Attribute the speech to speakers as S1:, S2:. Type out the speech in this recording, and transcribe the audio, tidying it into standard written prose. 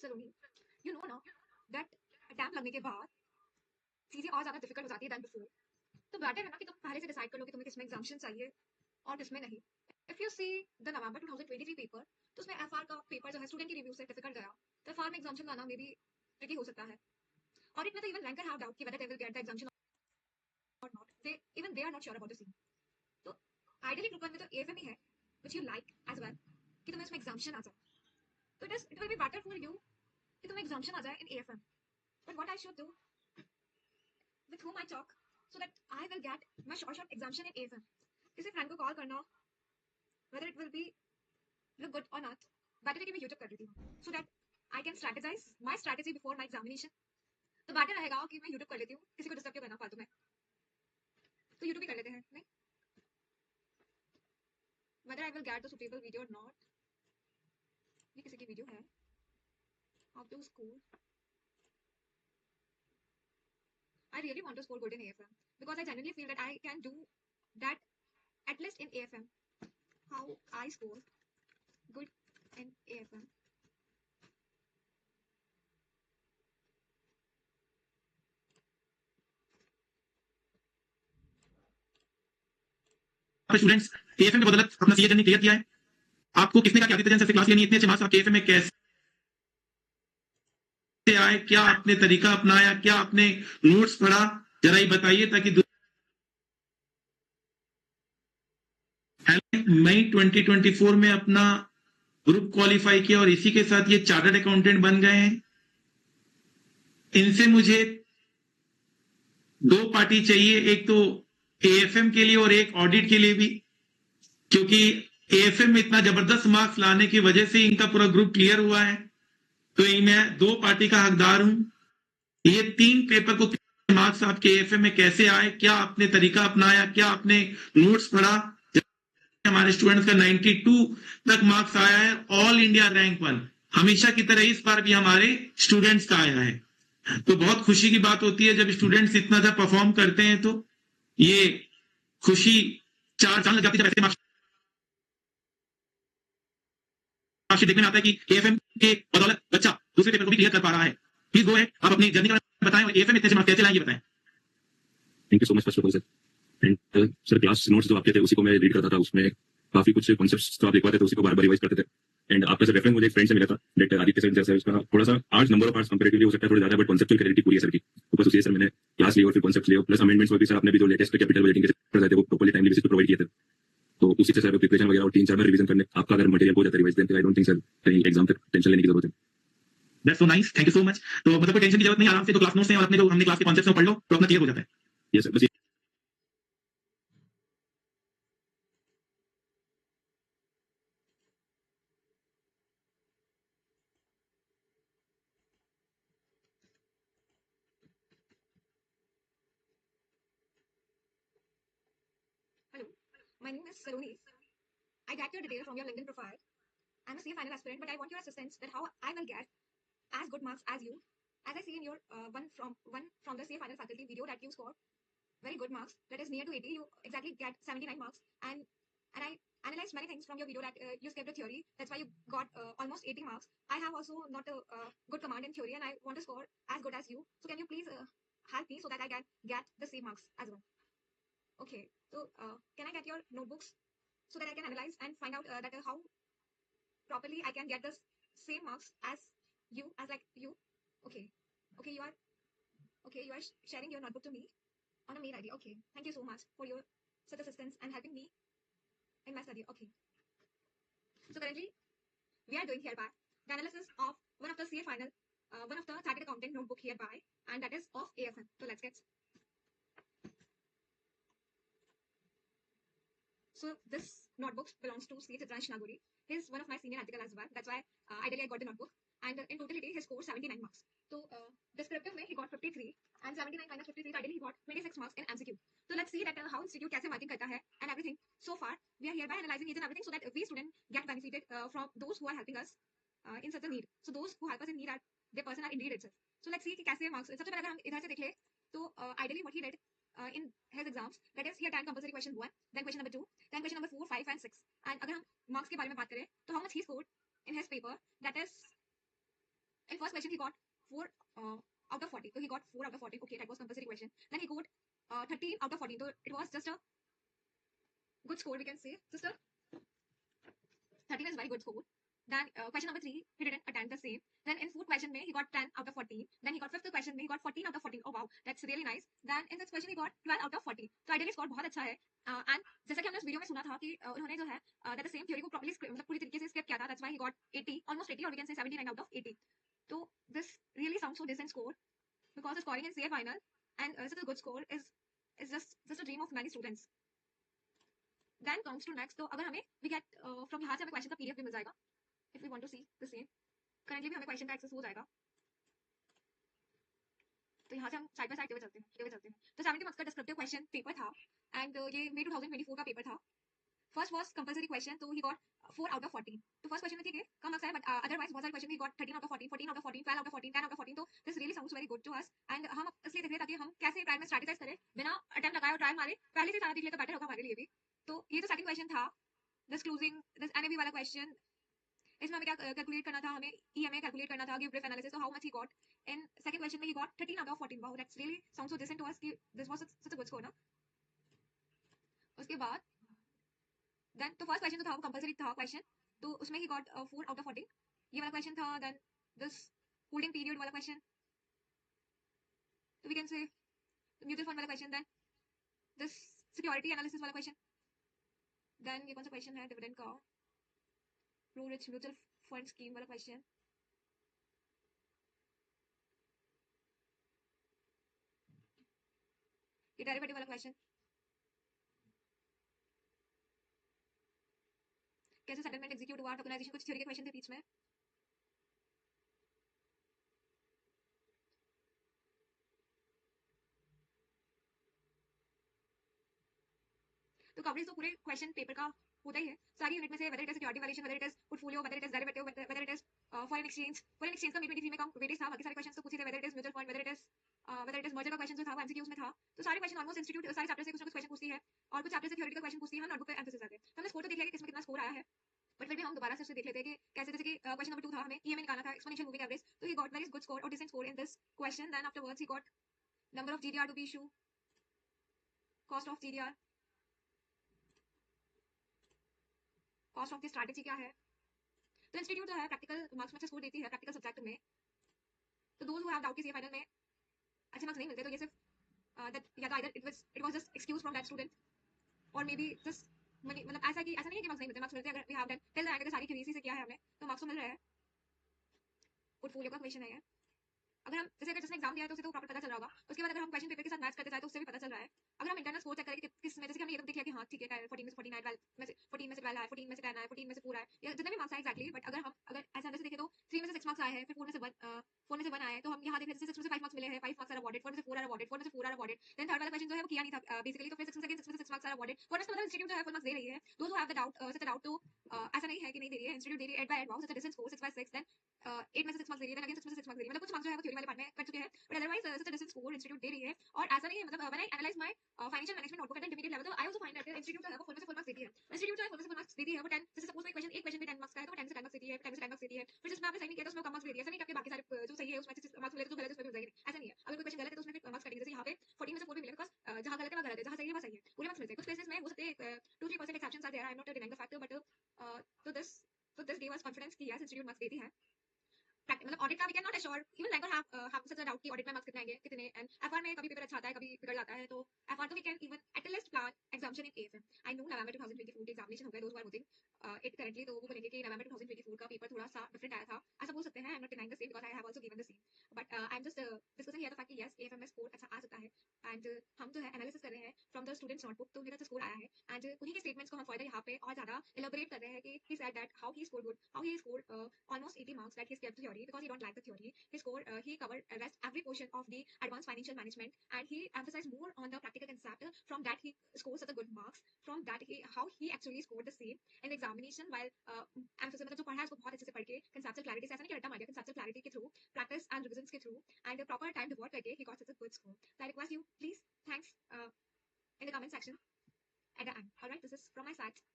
S1: Saloni, you know ना that attempt लगने के बाद चीजें और ज्यादा डिफिकल्ट हो जाती है दैन बिफोर. तो बेटर है ना कि तुम पहले से डिसाइड कर लो कि तुम्हें किसमें एग्जाम्शन चाहिए और किसमें नहीं. If you see the November 2023 paper, तो उसमें एफआर का पेपर जो है स्टूडेंट की रिव्यू से डिफिकल्ट गया. तो एफआर में एग्जाम्शन लाना मे बी ट्रिकी हो सकता है. और इट में तो इवन रैंकर हैव डाउट कि whether they will get the exemption or not. They are not sure about the scene. तो आइडियली ग्रुप 1 में तो एएफएम ही है which you like as well कि तुम्हें इसमें एग्जाम्शन आ जाए. तो it will be better for you कि तुम्हें एग्जाम्शन आ जाए in AFM. But what I should do with whom I talk so that I will get my short exemption in AFM. किसी फ्रेंड को कॉल करना whether it will be look good or not. Better है कि मैं YouTube कर लेती हूँ so that I can strategize my strategy before my examination. तो बेटर रहेगा कि मैं यूट्यूब कर लेती हूँ, किसी को डिस्टर्ब क्यों करना फालतू में. तो यूट्यूब ही कर लेते हैं नहीं. whether I will get the suitable video or not. ये किसी की वीडियो है how to score. I really want to score good in AFM because I genuinely feel that I can do that at least in AFM. How I score good in AFM.
S2: Students AFM के बदौलत अपना CA journey clear किया है. आपको किसने कहा कि आदित्य जैन से क्लास लेनी, इतने अच्छे मार्क्स आपके एएफएम में कैसे आए, क्या आपने तरीका अपनाया, क्या आपने नोट्स पढ़ा, जरा ये बताइए ताकि मई 2024 में अपना ग्रुप क्वालिफाई किया और इसी के साथ ये चार्टर्ड अकाउंटेंट बन गए हैं. इनसे मुझे दो पार्टी चाहिए, एक तो एएफएम के लिए और एक ऑडिट के लिए भी, क्योंकि एएफएम में इतना जबरदस्त मार्क्स लाने की वजह से इनका पूरा ग्रुप क्लियर हुआ है. तो मैं दो पार्टी का हकदार हूं. ये तीन पेपर को मार्क्स आपके एएफएम में कैसे आए, क्या आपने तरीका अपनाया, क्या आपने नोट्स पढ़ा. हमारे स्टूडेंट्स का 92 तक मार्क्स आया है, ऑल इंडिया रैंक 1. हमेशा की तरह इस बार भी हमारे स्टूडेंट्स का आया है. तो बहुत खुशी की बात होती है जब स्टूडेंट्स इतना ज्यादा परफॉर्म करते हैं. तो ये खुशी चार चांद लग जाती है जब ऐसे मार्क्स देखने में आता है कि एएफएम के बदौलत बच्चा दूसरे पेपर को भी क्लियर कर पा रहा है. प्लीज गो है, आप अपनी जर्नी का बताएं और एएफएम इतने से मार्क्स कैसे लाएंगे बताएं.
S3: Thank you so much first of all sir. And sir class notes जो आपके थे उसी को मैं रीड करता था. उसमें काफी कुछ कॉन्सेप्ट्स तो आप लिखवाते थे, उसी को बार बार रिवाइज करते थे. एंड आपका सर रेफरेंस मुझे एक फ्रेंड से मिला था दैट आदित्य सर जैसे उसका थोड़ा सा arts number of arts comparatively हो सकता है थोड़ा ज्यादा, बट कॉन्सेप्चुअल क्लैरिटी पूरी है सर की. तो बस उसी सर मैंने क्लास ली और फिर कॉन्सेप्ट्स लिए, प्लस अमेंडमेंट्स में भी सर आपने भी जो लेटेस्ट कैपिटल बजटिंग के चैप्टर्स आए थे वो प्रॉपर्ली टाइमली बेसिस पे प्रोवाइड किए थे. तो उसी से सर प्रिपरेशन वगैरह और 3-4 बार रिवीजन करने आपका अगर मटेरियल हो जाता है revise, then I don't think sir कहीं एग्जाम तक टेंशन लेने की जरूरत है.
S2: That's so nice, thank you so much. तो मतलब कोई टेंशन की जरूरत नहीं, आराम से तो क्लास नोट्स हैं और अपने जो हमने क्लास के कॉन्सेप्ट्स में पढ़ लो तो अपना क्लियर हो जाता है.
S3: ये सर बस
S1: Hello, my name is Saloni. I got your detail from your LinkedIn profile. I'm a CA final aspirant, but I want your assistance that how I will get as good marks as you. As I see in your one from the CA final faculty video that you scored very good marks, that is near to 80. You exactly get 79 marks, and I analyzed many things from your video that you skipped a theory. That's why you got almost 80 marks. I have also not a good command in theory, and I want to score as good as you. So can you please help me so that I can get the same marks as well? Okay. So can I get your notebooks so that I can analyze and find out that how properly I can get the same marks as you, as like you. Okay. Okay, you are sharing your notebook to me on a mail ID. Okay. Thank you so much for your such assistance and helping me in my study. Okay. So currently we are doing hereby the analysis of one of the CA final, one of the chartered accountant notebook hereby, and that is of AFM. So let's get. So this notebook belongs to C. Chitransh Naguri. He's one of my senior article as well. That's why ideally I got the notebook. And in totality, he scored 79 marks. So descriptive में he got 53 and 79 minus 53, so ideally he got 26 marks in MCQ. So let's see that how institute कैसे marking करता है and everything. So far, we are hereby analyzing each and everything so that we students get benefited from those who are helping us in such a need. So those who help us in need are the person are indeed itself. So let's see कि कैसे marks. सबसे पहले अगर हम इधर से देख ले तो ideally what he did in his exams, that is he had 10 compulsory question 1, then question number 2, then question number 4, 5 and 6. And अगर हम marks के बारे में बात करें तो how much he scored in his paper, that is In first question, he got 4 out of 40. So he got 4 out of 14. Okay, that was compulsory question. Then he got 13 out of 14. So it was just a good score, we can say. Just a 13 is a very good score. Then question number 3, he didn't attempt the same. Then in fourth question, he got 10 out of 14. Then he got fifth question, he got 14 out of 14. Oh wow, that's really nice. Then in sixth question, he got 12 out of 40. So ideally score बहुत अच्छा है. And जैसा कि हमने उस video में सुना था कि उन्होंने जो है that the same theory को properly मतलब पूरी तरीके से skip किया था. That's why he got 80, almost 80, or we can say 79 out of 80. So this really sounds so decent score because scoring in CA final and such a good score is just a dream of many students. Then comes to next. तो अगर हमें we get from यहाँ से हमें question का PDF भी मिल जाएगा. If we want to see the same. Currently भी हमें question का access हो जाएगा. तो यहाँ से हम साइड बाय साइड चलते हैं. तो 70 मार्क्स का डिस्क्रिप्टिव क्वेश्चन पेपर था एंड ये मई 2024 का पेपर था. फर्स्ट वाज कंपलसरी क्वेश्चन, तो ही गॉट 4 आउट ऑफ 14. तो फर्स्ट क्वेश्चन में ठीक है कम मार्क्स आए, बट अदरवाइज बहुत सारे क्वेश्चन ही got 13 out of 14, 14 out of 14, 12 out of 14, 10 out of 14. तो this really sounds very good to us and हम इसलिए देख रहे हैं ताकि हम कैसे ट्रायल में स्ट्रैटेजाइज करें बिना अटेम्प्ट लगाए और ट्रायल मारे पहले से सारा देख ले तो बेटर होगा हमारे लिए भी. तो ये जो सेकंड क्वेश्चन था दिस क्लोजिंग दिस एनएबी वाला क्वेश्चन, इसमें हमें क्या कैलकुलेट करना था, हमें ईएमए कैलकुलेट करना था, give brief analysis. So how much he got in second question में he got 13 out of 14. Wow, that's really sounds so decent to us कि this was such a good score ना. उसके बाद then तो first question तो था वो compulsory था क्वेश्चन, तो उसमें ही गॉट 4 आउट ऑफ 14. ये वाला क्वेश्चन था. देन दिस होल्डिंग पीरियड वाला क्वेश्चन, तो we can say mutual fund वाला question. Then this security analysis वाला क्वेश्चन. देन ये कौन सा क्वेश्चन है, डिविडेंड का pro rich mutual fund scheme वाला क्वेश्चन. ये डेरिवेटिव वाला क्वेश्चन, कैसे सेटलमेंट एग्जीक्यूट हुआ, टोकनाइजेशन, कुछ थ्योरी के क्वेश्चन थे बीच में. तो कवरेज तो पूरे क्वेश्चन पेपर का होता ही है सारी यूनिट में से, whether it is security valuation, whether it is portfolio, whether it is derivative, whether it is foreign exchange का मई 23 में कम वेटेज था. बाकी सारे क्वेश्चन तो पूछे थे, whether it is mutual fund, whether it is merger का क्वेश्चन जो था वो एमसीक्यूज में था. तो सारे क्वेश्चन ऑलमोस्ट इंस्टीट्यूट सारे चैप्टर से कुछ ना कुछ क्वेश्चन पूछती है और कुछ चैप्टर से थ्योरी का क्वेश्चन पूछती है. हम नोटबुक पे एम्फेसिस आते हैं. तो हमने स्कोर तो देख लिया कि किसमें कितना स्कोर आया है, बट फिर भी हम दोबारा से उसे देख लेते हैं कि कैसे. जैसे कि क्वेश्चन नंबर 2 था, हमें ईएमए निकालना था, एक्सपोनेंशियल मूविंग एवरेज. तो he got very good score और decent score in this question. Then afterwards he got number of GDR to be issue, cost of GDR, cost of the strategy क्या है. तो institute जो है practical marks में score देती है practical subject में. तो दोज हु हैव डाउट कि सीए फाइनल में अच्छे मार्क्स नहीं मिलते, तो ये सिर्फ दैट या तो either it was just excuse from that student और मे बी जस्ट मतलब ऐसा कि ऐसा नहीं है कि मार्क्स नहीं मिलते, मार्क्स मिलते हैं. अगर we have done tell that सारी थ्योरी से किया है हमने तो मार्क्स तो मिल रहे हैं. पोर्टफोलियो का क्वेश्चन है ये. अगर हम जैसे अगर जिसने एग्जाम दिया है तो उसे तो प्रॉपर पता चल रहा होगा. उसके बाद अगर हम क्वेश्चन पेपर के साथ मैच करते जाए तो उससे भी पता चल रहा है. अगर हम इंटरनल स्कोर चेक करें कि किस में, जैसे कि हमने ये तो देख लिया कि हाँ ठीक है 14 में से 49 12 में से 14 में से 12 है, 14 में से 10 है, 14 में से 4 है, या जितने भी मार्क्स आए एक्जैक्टली. बट अगर हम ऐसे अंदर से देखें तो 3 में से 6 मार्क्स आए हैं, फिर 4 में से 1 आए हैं. तो हम यहाँ देख रहे हैं 6 में से 5 मार्क्स मिले हैं, 5 मार्क्स आर अवॉर्डेड, 4 में से 4 आर अवॉर्डेड, 4 में से 4 आर अवॉर्डेड. देन थर्ड वाला क्वेश्चन जो है वो किया नहीं था बेसिकली, तो फिर 6 में से 6 मार्क्स आर अवॉर्डेड. फॉर मतलब इंस्टीट्यूट जो है फुल मार्क्स दे रही है. Those who have the doubt such a doubt, तो ऐसा नहीं है कि नहीं दे रही है, इंस्टीट्यूट दे रही है eight by eight. Wow, such a decent score 6/6. Then 8 में से 6 मार्क्स दे रही है, देन अगेन 6 में से 6 मार्क्स दे रही है. मतलब कुछ मार्क्स जो है वो थ्योरी वाले पार्ट में कट चुके हैं, but otherwise such a decent score institute दे रही है. और ऐसा नहीं है मतलब when I analyse my financial management notebook at intermediate level, तो I also find that institute जो है वो फुल में से फुल मार्क्स देती है. इंस्टीट्यूट जो है फुल में से फुल मार्क्स देती है. वो 10 जैसे सपोज कोई क्वेश्चन एक क्वेश्चन में 10 मार्क्स का है तो वो 10 से 10 मार्क्स देती है, 10 से 10 मार्क्स देती है. फिर जिसमें आपने सही नहीं किया तो उसमें कम मार्क्स दे दिया. ऐसा नहीं कि आपके बाकी सारे जो सही है उसमें मार्क्स मिले तो गलत है उसमें भी मिल जाएंगे, ऐसा नहीं है. अगर कोई क्वेश्चन गलत है तो उसमें फिर मार्क्स कटेंगे. जैसे यहाँ पे 14 में से 4 भी मिले बिकॉज जहाँ गलत है वहाँ गलत है, जहाँ सही है वहाँ सही है, पूरे मार्क्स मिलते हैं. कुछ केसेस में हो सकते हैं 2-3% exceptions are there, I am not denying the fact, but तो दिस गिव अस कॉन्फिडेंस कि यस इंस्टीट्यूट मार्क्स देती है. मतलब ऑडिट का we can not assure, even longer have such a doubt कि ऑडिट में मार्क्स कितने आएंगे कितने. एंड एफआर में कभी पेपर अच्छा आता है कभी बिगड़ जाता है. तो एफआर तो we can even at least plan examination in AFM. I know November 2024 के एग्जामिनेशन हो गए, those are holding it currently. तो वो बोलेंगे कि नवंबर 2024 का पेपर थोड़ा सा डिफरेंट आया था, ऐसा बोल सकते हैं. आई am not denying the same because I have also given the same, but I am just discussing here the fact कि यस एएफएम में स्कोर अच्छा आ सकता है. एंड हम जो है एनालिसिस कर रहे हैं फ्रॉम द स्टूडेंट्स नोटबुक, तो उनका स्कोर आया है. एंड उन्हीं के स्टेटमेंट्स को हम फर्दर यहाँ पे और ज्यादा एलाबोरेट कर रहे हैं कि he said that how he scored good, how he scored almost 80 marks that he skipped theory because he don't like the theory. He covered rest every portion of the advanced financial management, and he emphasized more on the practical concept. From that he scored such a good marks. From that how he actually scored the same in the examination while emphasis मतलब जो पढ़ा है उसको बहुत अच्छे से पढ़ के conceptual clarity से ऐसा नहीं कि रट्टा मार दिया, conceptual clarity के through practice and revisions के through and proper time devote करके he got such a good score. So I request you please thanks in the comment section at the end. Alright, this is from my side.